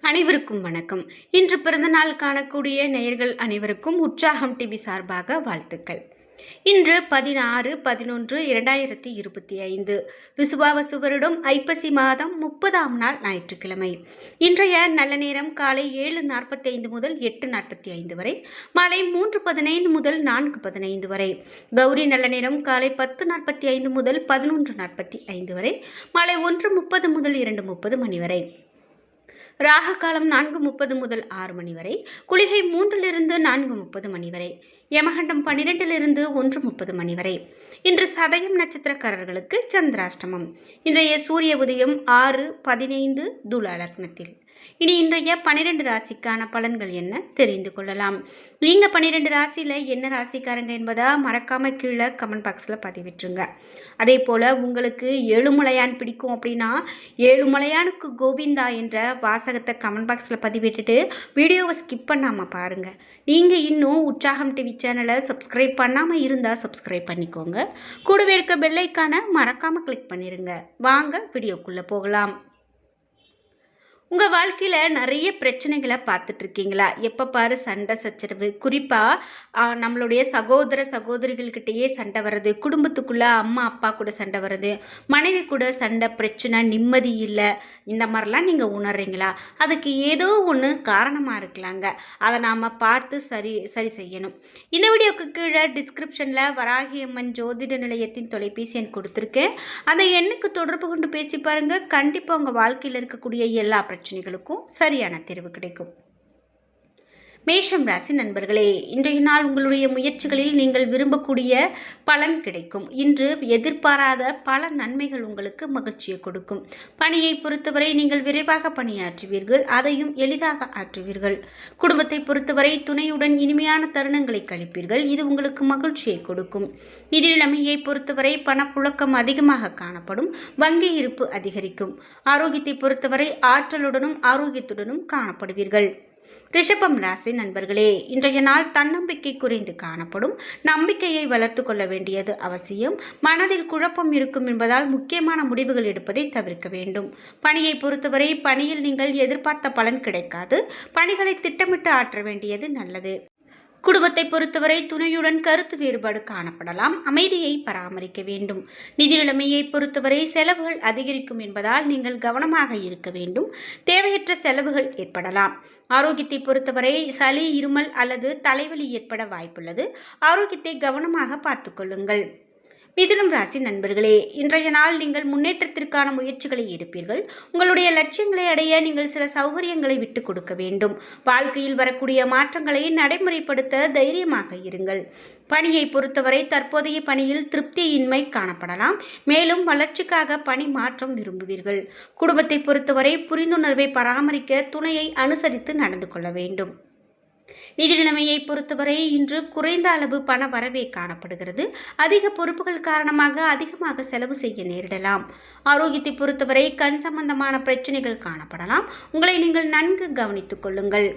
அனைவருக்கும் வணக்கம். இன்று பிறந்தநாள் காணக்கூடிய நேயர்கள் அனைவருக்கும் உற்சாகம் டிவி சார்பாக வாழ்த்துக்கள். இன்று 16/11/2025 விசுவாவசு வருடம் ஐப்பசி மாதம் 30ஆம் நாள் ஞாயிற்றுக்கிழமை. இன்றைய நல்ல நேரம் காலை 7:45 முதல் 8:45 வரை, மாலை 3:15 முதல் 4:15 வரை. கௌரி நல்ல நேரம் காலை 10:45 முதல் 11:45 வரை, மாலை 1:30 முதல் 2:30 மணி வரை. ராக காலம் 4:30 முதல் 6 மணி வரை, குளிகை 3 4:30 மணி வரை, யமகண்டம் 12 1:30 மணி வரை. இன்று சதயம் நட்சத்திரக்காரர்களுக்கு சந்திராஷ்டமம். இன்றைய சூரிய உதயம் 6:15 துலா லக்னத்தில். இனி இன்றைய 12 ராசிக்கான பலன்கள் என்ன தெரிந்து கொள்ளலாம். நீங்க 12 ராசியில என்ன ராசிக்காரங்க என்பதை மறக்காம கீழே கமெண்ட் பாக்ஸில் பதிவிட்டுருங்க. அதே போல உங்களுக்கு ஏழுமலையான் பிடிக்கும் அப்படின்னா ஏழுமலையானுக்கு கோவிந்தா என்ற வாசகத்தை கமெண்ட் பாக்ஸில் பதிவிட்டுட்டு வீடியோவை ஸ்கிப் பண்ணாமல் பாருங்கள். நீங்கள் இன்னும் உற்சாகம் டிவி சேனலை சப்ஸ்கிரைப் பண்ணாமல் இருந்தால் சப்ஸ்கிரைப் பண்ணிக்கோங்க. கூடவே இருக்க பெல் ஐக்கானை மறக்காமல் கிளிக் பண்ணிடுங்க. வாங்க வீடியோக்குள்ளே போகலாம். உங்கள் வாழ்க்கையில் நிறைய பிரச்சனைகளை பார்த்துட்ருக்கீங்களா? எப்போ பாரு சண்டை சச்சரவு, குறிப்பாக நம்மளுடைய சகோதர சகோதரிகள்கிட்டயே சண்டை வர்றது, குடும்பத்துக்குள்ளே அம்மா அப்பா கூட சண்டை வர்றது, மனைவி கூட சண்டை, பிரச்சனை, நிம்மதி இல்லை, இந்த மாதிரிலாம் நீங்கள் உணர்றீங்களா? அதுக்கு ஏதோ ஒன்று காரணமாக இருக்கலாங்க. அதை நாம் பார்த்து சரி செய்யணும். இந்த வீடியோக்கு கீழே டிஸ்கிரிப்ஷனில் வராகியம்மன் ஜோதிட நிலையத்தின் தொலைபேசி எண் கொடுத்துருக்கேன். அந்த எண்ணுக்கு தொடர்பு கொண்டு பேசி பாருங்கள். கண்டிப்பாக உங்கள் வாழ்க்கையில் இருக்கக்கூடிய எல்லா பிரச்சனைகளுக்கும் சரியான தீர்வு கிடைக்கும். மேஷம் ராசி நண்பர்களே, இன்றைய நாள் உங்களுடைய முயற்சிகளில் நீங்கள் விரும்பக்கூடிய பலன் கிடைக்கும். இன்று எதிர்பாராத பல நன்மைகள் உங்களுக்கு மகிழ்ச்சியை கொடுக்கும். பணியை பொறுத்தவரை நீங்கள் விரைவாக பணியாற்றுவீர்கள், அதையும் எளிதாக ஆற்றுவீர்கள். குடும்பத்தை பொறுத்தவரை துணையுடன் இனிமையான தருணங்களை கழிப்பீர்கள், இது உங்களுக்கு மகிழ்ச்சியை கொடுக்கும். நிதி நிலைமையை பொறுத்தவரை பணப்புழக்கம் அதிகமாக காணப்படும், வங்கி இருப்பு அதிகரிக்கும். ஆரோக்கியத்தை பொறுத்தவரை ஆற்றலுடனும் ஆரோக்கியத்துடனும் காணப்படுவீர்கள். ரிஷபம் ராசி நண்பர்களே, இன்றைய நாள் தன்னம்பிக்கை குறைந்து காணப்படும். நம்பிக்கையை வளர்த்து கொள்ள வேண்டியது அவசியம். மனதில் குழப்பம் இருக்கும் என்பதால் முக்கியமான முடிவுகள் எடுப்பதை தவிர்க்க வேண்டும். பணியை பொறுத்தவரை பணியில் நீங்கள் எதிர்பார்த்த பலன் கிடைக்காது. பணிகளை திட்டமிட்டு ஆற்ற வேண்டியது நல்லது. குடும்பத்தை பொறுத்தவரை துணையுடன் கருத்து வேறுபாடு காணப்படலாம், அமைதியை பராமரிக்க வேண்டும். நிதி நிலைமையை பொறுத்தவரை செலவுகள் அதிகரிக்கும் என்பதால் நீங்கள் கவனமாக இருக்க வேண்டும். தேவையற்ற செலவுகள் ஏற்படலாம். ஆரோக்கியத்தை பொறுத்தவரை சளி, இருமல் அல்லது தலைவலி ஏற்பட வாய்ப்புள்ளது. ஆரோக்கியத்தை கவனமாக பார்த்து கொள்ளுங்கள். மிதுனம் ராசி நண்பர்களே, இன்றைய நாள் நீங்கள் முன்னேற்றத்திற்கான முயற்சிகளை எடுப்பீர்கள். உங்களுடைய லட்சியங்களை அடைய நீங்கள் சில சௌகரியங்களை விட்டு கொடுக்க வேண்டும். வாழ்க்கையில் வரக்கூடிய மாற்றங்களை நடைமுறைப்படுத்த தைரியமாக இருங்கள். பணியை பொறுத்தவரை தற்போதைய பணியில் திருப்தியின்மை காணப்படலாம். மேலும் வளர்ச்சிக்காக பணி மாற்றம் விரும்புவீர்கள். குடும்பத்தை பொறுத்தவரை புரிந்துணர்வை பராமரிக்க துணையை அனுசரித்து நடந்து கொள்ள வேண்டும். நிதி நிலைமையை பொறுத்தவரை இன்று குறைந்த அளவு பண வரவே காணப்படுகிறது. அதிக பொறுப்புகள் காரணமாக அதிகமாக செலவு செய்ய நேரிடலாம். ஆரோக்கியத்தை பொறுத்தவரை கண் சம்பந்தமான பிரச்சனைகள் காணப்படலாம். உங்களை நீங்கள் நன்கு கவனித்துக் கொள்ளுங்கள்.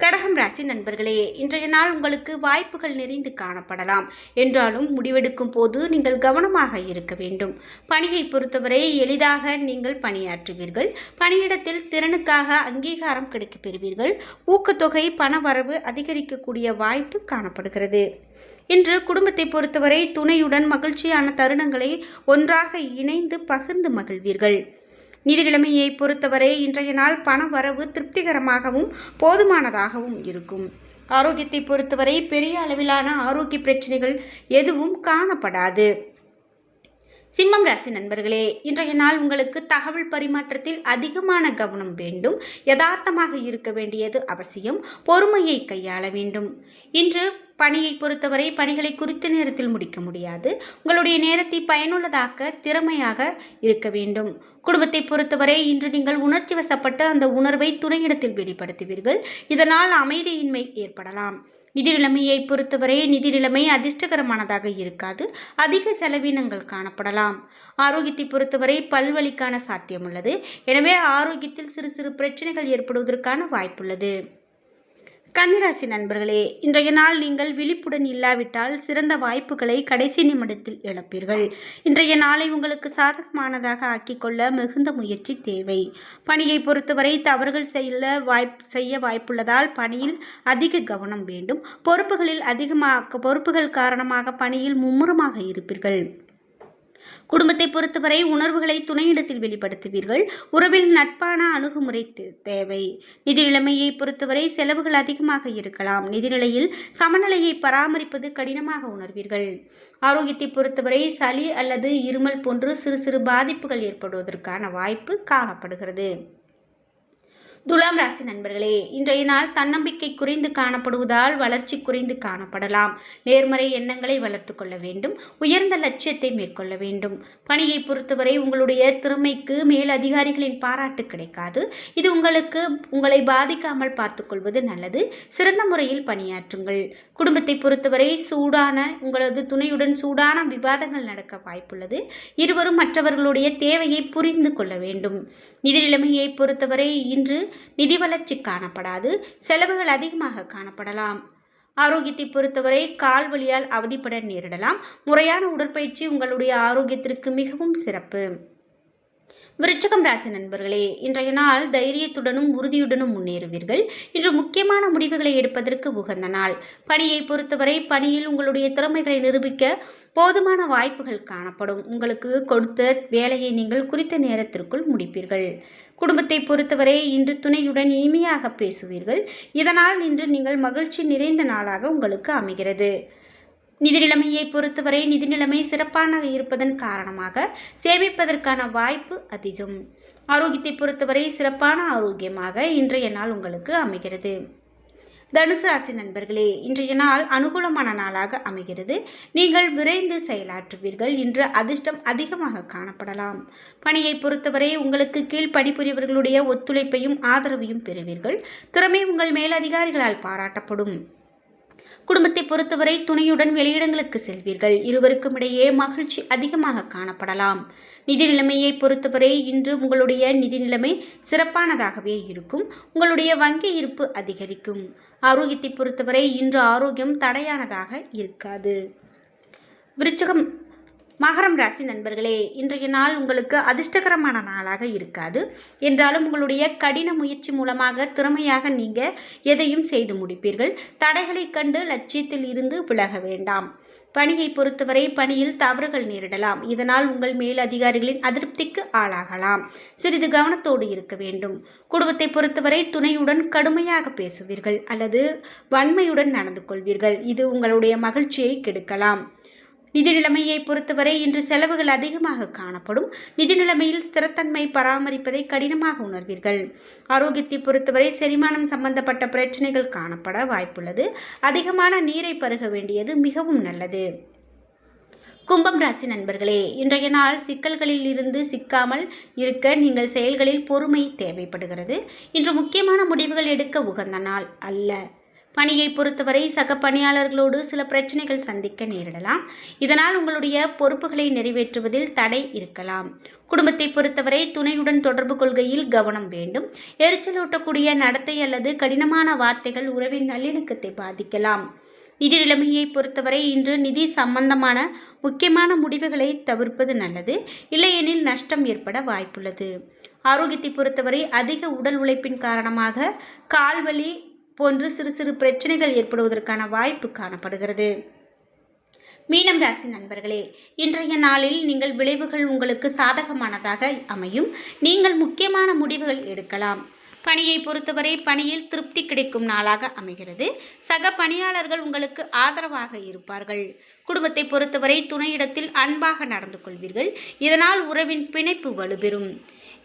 கடகம் ராசி நண்பர்களே, இன்றைய நாள் உங்களுக்கு வாய்ப்புகள் நிறைந்து காணப்படலாம். என்றாலும் முடிவெடுக்கும் போது நீங்கள் கவனமாக இருக்க வேண்டும். பணியை பொறுத்தவரை எளிதாக நீங்கள் பணியாற்றுவீர்கள். பணியிடத்தில் திறனுக்காக அங்கீகாரம் கிடைக்கப் பெறுவீர்கள். ஊக்கத்தொகை, பண வரவு அதிகரிக்கக்கூடிய வாய்ப்பு காணப்படுகிறது. இன்று குடும்பத்தை பொறுத்தவரை துணையுடன் மகிழ்ச்சியான தருணங்களை ஒன்றாக இணைந்து பகிர்ந்து மகிழ்வீர்கள். நிதி நிலைமையை பொறுத்தவரை இன்றைய நாள் பண வரவு திருப்திகரமாகவும் போதுமானதாகவும் இருக்கும். ஆரோக்கியத்தை பொறுத்தவரை பெரிய அளவிலான ஆரோக்கிய பிரச்சனைகள் எதுவும் காணப்படாது. சிம்மம் ராசி நண்பர்களே, இன்றைய நாள் உங்களுக்கு தகவல் பரிமாற்றத்தில் அதிகமான கவனம் வேண்டும். யதார்த்தமாக இருக்க வேண்டியது அவசியம். பொறுமையை கையாள வேண்டும். இன்று பணியை பொறுத்தவரை பணிகளை குறித்த நேரத்தில் முடிக்க முடியாது. உங்களுடைய நேரத்தை பயனுள்ளதாக்க திறமையாக இருக்க வேண்டும். குடும்பத்தை பொறுத்தவரை இன்று நீங்கள் உணர்ச்சி வசப்பட்டு அந்த உணர்வை துணையிடத்தில் வெளிப்படுத்துவீர்கள். இதனால் அமைதியின்மை ஏற்படலாம். நிதி நிலைமையை பொறுத்தவரை நிதி நிலைமை அதிர்ஷ்டகரமானதாக இருக்காது. அதிக செலவினங்கள் காணப்படலாம். ஆரோக்கியத்தை பொறுத்தவரை பல்வலிக்கான சாத்தியம் உள்ளது. எனவே ஆரோக்கியத்தில் சிறு சிறு பிரச்சனைகள் ஏற்படுவதற்கான வாய்ப்புள்ளது. கன்னிராசி நண்பர்களே, இன்றைய நாள் நீங்கள் விழிப்புடன் இல்லாவிட்டால் சிறந்த வாய்ப்புகளை கடைசி நிமிடத்தில் இழப்பீர்கள். இன்றைய நாளை உங்களுக்கு சாதகமானதாக ஆக்கிக்கொள்ள மிகுந்த முயற்சி தேவை. பணியை பொறுத்தவரை தவறுகள் செய்ய வாய்ப்புள்ளதால் பணியில் அதிக கவனம் வேண்டும். பொறுப்புகள் காரணமாக பணியில் மும்முரமாக இருப்பீர்கள். குடும்பத்தை பொறுத்தவரை உணர்வுகளை துணையிடத்தில் வெளிப்படுத்துவீர்கள். உறவில் நட்பான அணுகுமுறை தேவை. நிதி நிலைமையை பொறுத்தவரை செலவுகள் அதிகமாக இருக்கலாம். நிதிநிலையில் சமநிலையை பராமரிப்பது கடினமாக உணர்வீர்கள். ஆரோக்கியத்தை பொறுத்தவரை சளி அல்லது இருமல் போன்று சிறு சிறு பாதிப்புகள் ஏற்படுவதற்கான வாய்ப்பு காணப்படுகிறது. துலாம் ராசி நண்பர்களே, இன்றைய நாள் தன்னம்பிக்கை குறைந்து காணப்படுவதால் வளர்ச்சி குறைந்து காணப்படலாம். நேர்மறை எண்ணங்களை வளர்த்து கொள்ள வேண்டும். உயர்ந்த லட்சியத்தை மேற்கொள்ள வேண்டும். பணியை பொறுத்தவரை உங்களுடைய திறமைக்கு மேல் அதிகாரிகளின் பாராட்டு கிடைக்காது. இது உங்களை பாதிக்காமல் பார்த்துக்கொள்வது நல்லது. சிறந்த முறையில் பணியாற்றுங்கள். குடும்பத்தை பொறுத்தவரை உங்களது துணையுடன் சூடான விவாதங்கள் நடக்க வாய்ப்புள்ளது. இருவரும் மற்றவர்களுடைய தேவையை புரிந்து கொள்ள வேண்டும். நிதி நிலைமையை பொறுத்தவரை இன்று நிதி வளர்ச்சி காணப்படாது. செலவுகள் அதிகமாக காணப்படலாம். ஆரோக்கியத்தை பொறுத்தவரை கால் வலியால் அவதிப்பட நேரிடலாம். முறையான உடற்பயிற்சி உங்களுடைய ஆரோக்கியத்திற்கு மிகவும் சிறப்பு. விருச்சிகம் ராசி நண்பர்களே, இன்றைய நாள் தைரியத்துடனும் உறுதியுடனும் முன்னேறுவீர்கள். இன்று முக்கியமான முடிவுகளை எடுப்பதற்கு உகந்த நாள். பணியை பொறுத்தவரை பணியில் உங்களுடைய திறமைகளை நிரூபிக்க போதுமான வாய்ப்புகள் காணப்படும். உங்களுக்கு கொடுத்த வேலையை நீங்கள் குறித்த நேரத்திற்குள் முடிப்பீர்கள். குடும்பத்தை பொறுத்தவரை இன்று துணையுடன் இனிமையாக பேசுவீர்கள். இதனால் இன்று நீங்கள் மகிழ்ச்சி நிறைந்த நாளாக உங்களுக்கு அமைகிறது. நிதி நிலைமையை பொறுத்தவரை நிதி நிலைமை சிறப்பாக இருப்பதன் காரணமாக சேமிப்பதற்கான வாய்ப்பு அதிகம். ஆரோக்கியத்தை பொறுத்தவரை சிறப்பான ஆரோக்கியமாக இன்றைய நாள் உங்களுக்கு அமைகிறது. தனுசு ராசி நண்பர்களே, இன்றைய நாள் அனுகூலமான நாளாக அமைகிறது. நீங்கள் விரைந்து செயலாற்றுவீர்கள். இன்று அதிர்ஷ்டம் அதிகமாக காணப்படலாம். பணியை பொறுத்தவரை உங்களுக்கு கீழ் பணிபுரியவர்களுடைய ஒத்துழைப்பையும் ஆதரவையும் பெறுவீர்கள். திறமை உங்கள் மேலதிகாரிகளால் பாராட்டப்படும். குடும்பத்தை பொறுத்தவரை துணையுடன் வெளியிடங்களுக்கு செல்வீர்கள். இருவருக்கும் இடையே மகிழ்ச்சி அதிகமாக காணப்படலாம். நிதி நிலைமையை பொறுத்தவரை இன்று உங்களுடைய நிதி நிலைமை சிறப்பானதாகவே இருக்கும். உங்களுடைய வங்கி இருப்பு அதிகரிக்கும். ஆரோக்கியத்தை பொறுத்தவரை இன்று ஆரோக்கியம் தடையானதாக இருக்காது. மகரம் ராசி நண்பர்களே, இன்றைய நாள் உங்களுக்கு அதிர்ஷ்டகரமான நாளாக இருக்காது. என்றாலும் உங்களுடைய கடின முயற்சி மூலமாக திறமையாக நீங்கள் எதையும் செய்து முடிப்பீர்கள். தடைகளை கண்டு லட்சியத்தில் இருந்து விலக வேண்டாம். பணியை பொறுத்தவரை பணியில் தவறுகள் நேரிடலாம். இதனால் உங்கள் மேல் அதிகாரிகளின் அதிருப்திக்கு ஆளாகலாம். சிறிது கவனத்தோடு இருக்க வேண்டும். குடும்பத்தை பொறுத்தவரை துணையுடன் கடுமையாக பேசுவீர்கள் அல்லது வன்மையுடன் நடந்து கொள்வீர்கள். இது உங்களுடைய மகிழ்ச்சியை கெடுக்கலாம். நிதி நிலைமையை பொறுத்தவரை இன்று செலவுகள் அதிகமாக காணப்படும். நிதி நிலைமையில் ஸ்திரத்தன்மை பராமரிப்பதை கடினமாக உணர்வீர்கள். ஆரோக்கியத்தை பொறுத்தவரை செரிமானம் சம்பந்தப்பட்ட பிரச்சனைகள் காணப்பட வாய்ப்புள்ளது. அதிகமான நீரை பருக வேண்டியது மிகவும் நல்லது. கும்பம் ராசி நண்பர்களே, இன்றைய நாள் சிக்கல்களில் இருந்து சிக்காமல் இருக்க நீங்கள் செயல்களில் பொறுமை தேவைப்படுகிறது. இன்று முக்கியமான முடிவுகள் எடுக்க உகந்த நாள் அல்ல. பணியை பொறுத்தவரை சக பணியாளர்களோடு சில பிரச்சனைகள் சந்திக்க நேரிடலாம். இதனால் உங்களுடைய பொறுப்புகளை நிறைவேற்றுவதில் தடை இருக்கலாம். குடும்பத்தை பொறுத்தவரை துணையுடன் தொடர்பு கொள்கையில் கவனம் வேண்டும். எரிச்சலூட்டக்கூடிய நடத்தை அல்லது கடினமான வார்த்தைகள் உறவின் நல்லிணக்கத்தை பாதிக்கலாம். நிதி நிலைமையை பொறுத்தவரை இன்று நிதி சம்பந்தமான முக்கியமான முடிவுகளை தவிர்ப்பது நல்லது. இல்லையெனில் நஷ்டம் ஏற்பட வாய்ப்புள்ளது. ஆரோக்கியத்தை பொறுத்தவரை அதிக உடல் உழைப்பின் காரணமாக கால்வலி போன்று சிறு சிறு பிரச்சனைகள் ஏற்படுவதற்கான வாய்ப்பு காணப்படுகிறது. மீனம் ராசி நண்பர்களே, இன்றைய நாளில் நீங்கள் விளைவுகள் உங்களுக்கு சாதகமானதாக அமையும். நீங்கள் முக்கியமான முடிவுகள் எடுக்கலாம். பணியை பொறுத்தவரை பணியில் திருப்தி கிடைக்கும் நாளாக அமைகிறது. சக பணியாளர்கள் உங்களுக்கு ஆதரவாக இருப்பார்கள். குடும்பத்தை பொறுத்தவரை துணையிடத்தில் அன்பாக நடந்து கொள்வீர்கள். இதனால் உறவின் பிணைப்பு வலுப்பெறும்.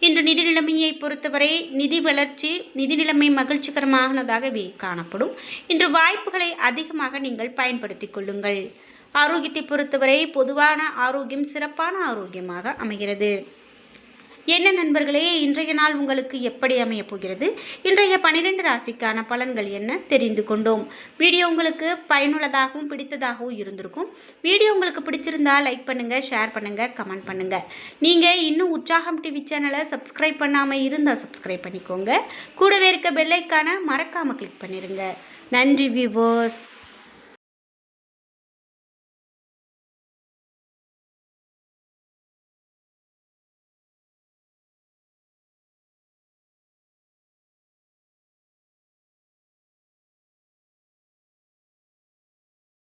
இன்று நிதி நிலைமையை பொறுத்தவரை நிதி நிலைமை மகிழ்ச்சிகரமானதாகவே காணப்படும். இன்று வாய்ப்புகளை அதிகமாக நீங்கள் பயன்படுத்திக் கொள்ளுங்கள். ஆரோக்கியத்தை பொறுத்தவரை பொதுவான ஆரோக்கியம் சிறப்பான ஆரோக்கியமாக அமைகிறது. என்ன நண்பர்களே, இன்றைய நாள் உங்களுக்கு எப்படி அமையப் போகிறது? இன்றைய 12 ராசிக்கான பலன்கள் என்ன தெரிந்து கொண்டோம். வீடியோ உங்களுக்கு பயனுள்ளதாகவும் பிடித்ததாகவும் இருந்திருக்கும். வீடியோ உங்களுக்கு பிடிச்சிருந்தால் லைக் பண்ணுங்கள், ஷேர் பண்ணுங்கள், கமெண்ட் பண்ணுங்கள். நீங்கள் இன்னும் உற்சாகம் டிவி சேனலை சப்ஸ்கிரைப் பண்ணாமல் இருந்தால் சப்ஸ்கிரைப் பண்ணிக்கோங்க. கூடவே இருக்க பெல் ஐக்கானை மறக்காமல் கிளிக் பண்ணிடுங்க. நன்றி வியூவர்ஸ்.